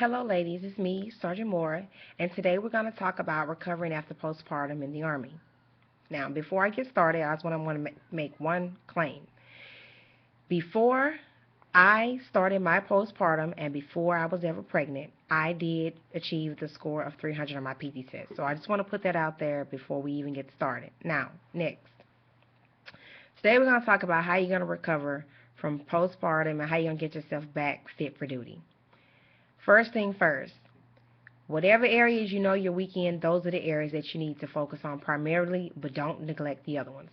Hello, ladies. It's me, Sergeant Moore, and today we're going to talk about recovering after postpartum in the Army. Now, before I get started, I just want to make one claim. Before I started my postpartum and before I was ever pregnant, I did achieve the score of 300 on my PT test. So I just want to put that out there before we even get started. Now, next. Today we're going to talk about how you're going to recover from postpartum and how you're going to get yourself back fit for duty. First thing first, whatever areas you know you're weak in, those are the areas that you need to focus on primarily, but don't neglect the other ones.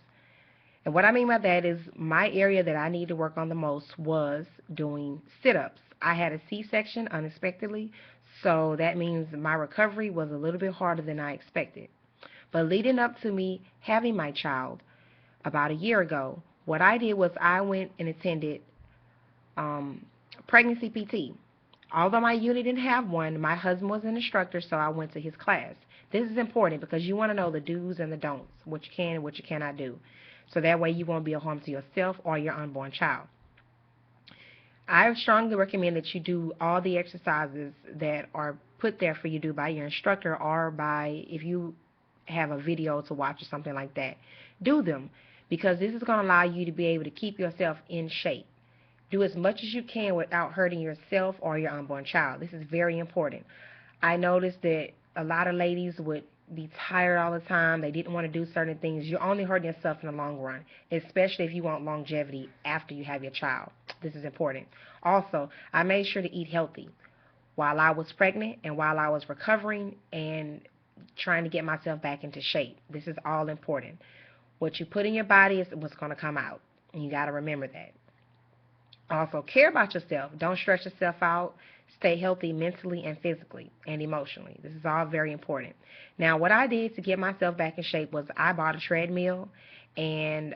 And what I mean by that is my area that I need to work on the most was doing sit-ups. I had a C-section unexpectedly, so that means my recovery was a little bit harder than I expected. But leading up to me having my child about a year ago, what I did was I went and attended pregnancy PT. Although my unit didn't have one, my husband was an instructor, so I went to his class. This is important because you want to know the do's and the don'ts, what you can and what you cannot do. So that way you won't be a harm to yourself or your unborn child. I strongly recommend that you do all the exercises that are put there for you to do by your instructor or by if you have a video to watch or something like that. Do them because this is going to allow you to be able to keep yourself in shape. Do as much as you can without hurting yourself or your unborn child. This is very important. I noticed that a lot of ladies would be tired all the time. They didn't want to do certain things. You're only hurting yourself in the long run, especially if you want longevity after you have your child. This is important. Also, I made sure to eat healthy while I was pregnant and while I was recovering and trying to get myself back into shape. This is all important. What you put in your body is what's going to come out. And you got to remember that. Also, care about yourself. Don't stress yourself out. Stay healthy mentally and physically and emotionally. This is all very important. Now, what I did to get myself back in shape was I bought a treadmill and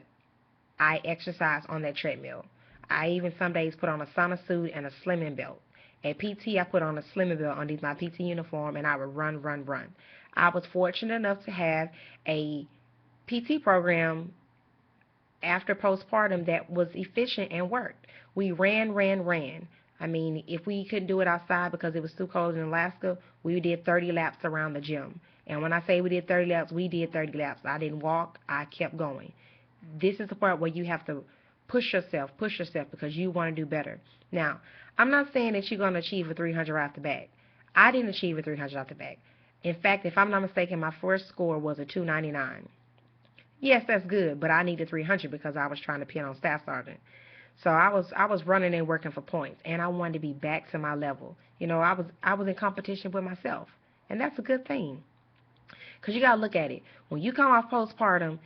I exercised on that treadmill. I even some days put on a sauna suit and a slimming belt. At PT, I put on a slimming belt underneath my PT uniform and I would run. I was fortunate enough to have a PT program after postpartum that was efficient and worked. We ran. I mean, if we couldn't do it outside because it was too cold in Alaska, we did 30 laps around the gym. And when I say we did 30 laps, we did 30 laps. I didn't walk. I kept going. This is the part where you have to push yourself because you want to do better. Now, I'm not saying that you're going to achieve a 300 off the bat. I didn't achieve a 300 off the bat. In fact, if I'm not mistaken, my first score was a 299. Yes, that's good, but I needed 300 because I was trying to pin on staff sergeant. So I was running and working for points, and I wanted to be back to my level. You know, I was in competition with myself, and that's a good thing. Because you got to look at it. When you come off postpartum,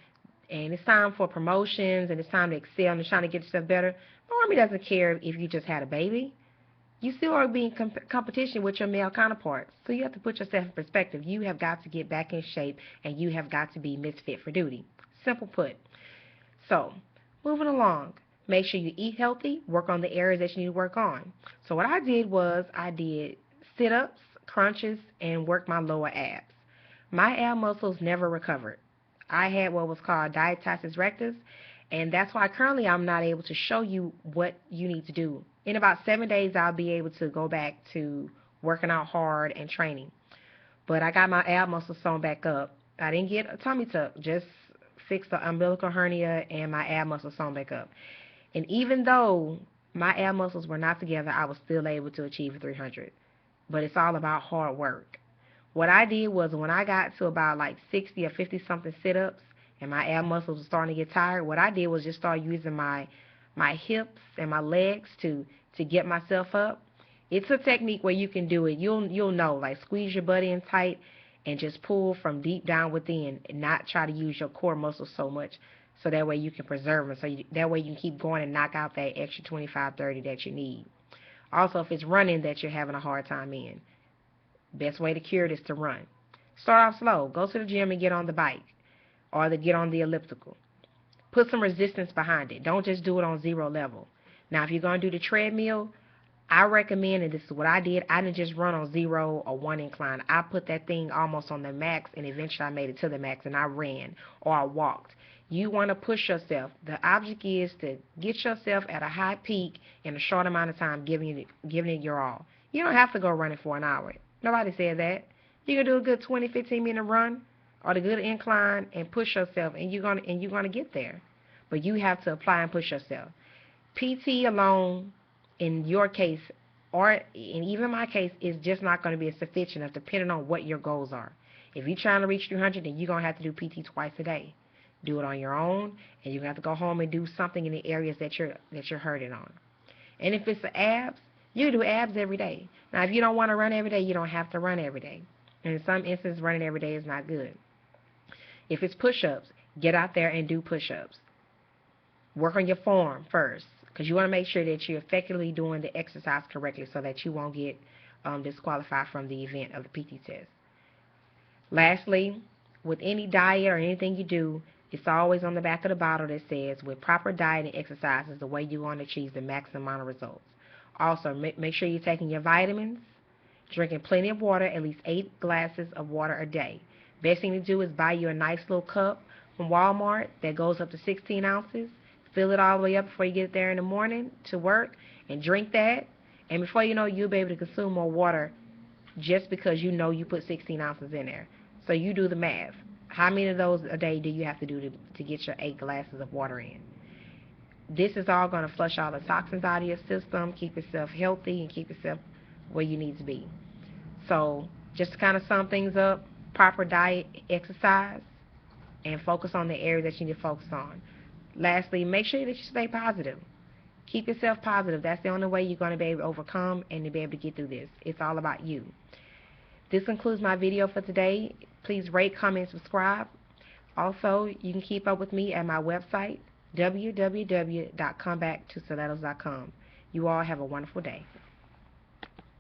and it's time for promotions, and it's time to excel, and it's trying to get yourself better, the Army doesn't care if you just had a baby. You still are being competition with your male counterparts. So you have to put yourself in perspective. You have got to get back in shape, and you have got to be misfit for duty. Simple put. So, moving along. Make sure you eat healthy, work on the areas that you need to work on. So what I did was I did sit-ups, crunches, and worked my lower abs. My ab muscles never recovered. I had what was called diastasis rectus, and that's why currently I'm not able to show you what you need to do. In about 7 days, I'll be able to go back to working out hard and training. But I got my ab muscles sewn back up. I didn't get a tummy tuck, just fixed the umbilical hernia and my ab muscles sewn back up. And even though my ab muscles were not together, I was still able to achieve a 300. But it's all about hard work. What I did was when I got to about like 60 or 50 something sit-ups and my ab muscles were starting to get tired, what I did was just start using my hips and my legs to get myself up. It's a technique where you can do it. You'll know, like squeeze your butt in tight and just pull from deep down within and not try to use your core muscles so much. So that way you can preserve them. So that way you can keep going and knock out that extra 25, 30 that you need. Also, if it's running that you're having a hard time in, best way to cure it is to run. Start off slow. Go to the gym and get on the bike or get on the elliptical. Put some resistance behind it. Don't just do it on 0 level. Now, if you're going to do the treadmill, I recommend, and this is what I did, I didn't just run on 0 or 1 incline. I put that thing almost on the max, and eventually I made it to the max, and I ran or I walked. You want to push yourself. The object is to get yourself at a high peak in a short amount of time, giving it your all. You don't have to go running for an hour. Nobody said that. You can do a good 20, 15-minute run or the good incline and push yourself, and you're gonna get there. But you have to apply and push yourself. PT alone, in your case, or in even my case, is just not going to be sufficient enough, depending on what your goals are. If you're trying to reach 300, then you're going to have to do PT twice a day. Do it on your own, and you're going to have to go home and do something in the areas that you're hurting on. And if it's the abs, you do abs every day. Now, if you don't want to run every day, you don't have to run every day. And in some instances, running every day is not good. If it's push-ups, get out there and do push-ups. Work on your form first, because you want to make sure that you're effectively doing the exercise correctly so that you won't get disqualified from the event of the PT test. Lastly, with any diet or anything you do, it's always on the back of the bottle that says, with proper diet and exercise is the way you're going to achieve the maximum amount of results. Also, make sure you're taking your vitamins, drinking plenty of water, at least 8 glasses of water a day. Best thing to do is buy you a nice little cup from Walmart that goes up to 16 ounces. Fill it all the way up before you get there in the morning to work, and drink that. And before you know, you'll be able to consume more water just because you know you put 16 ounces in there. So you do the math. How many of those a day do you have to do to get your 8 glasses of water in? This is all going to flush all the toxins out of your system, keep yourself healthy, and keep yourself where you need to be. So just to kind of sum things up, proper diet, exercise, and focus on the area that you need to focus on. Lastly, make sure that you stay positive. Keep yourself positive. That's the only way you're going to be able to overcome and to be able to get through this. It's all about you. This concludes my video for today. Please rate, comment, subscribe. Also, you can keep up with me at my website, www.comebacktostilettos.com. You all have a wonderful day.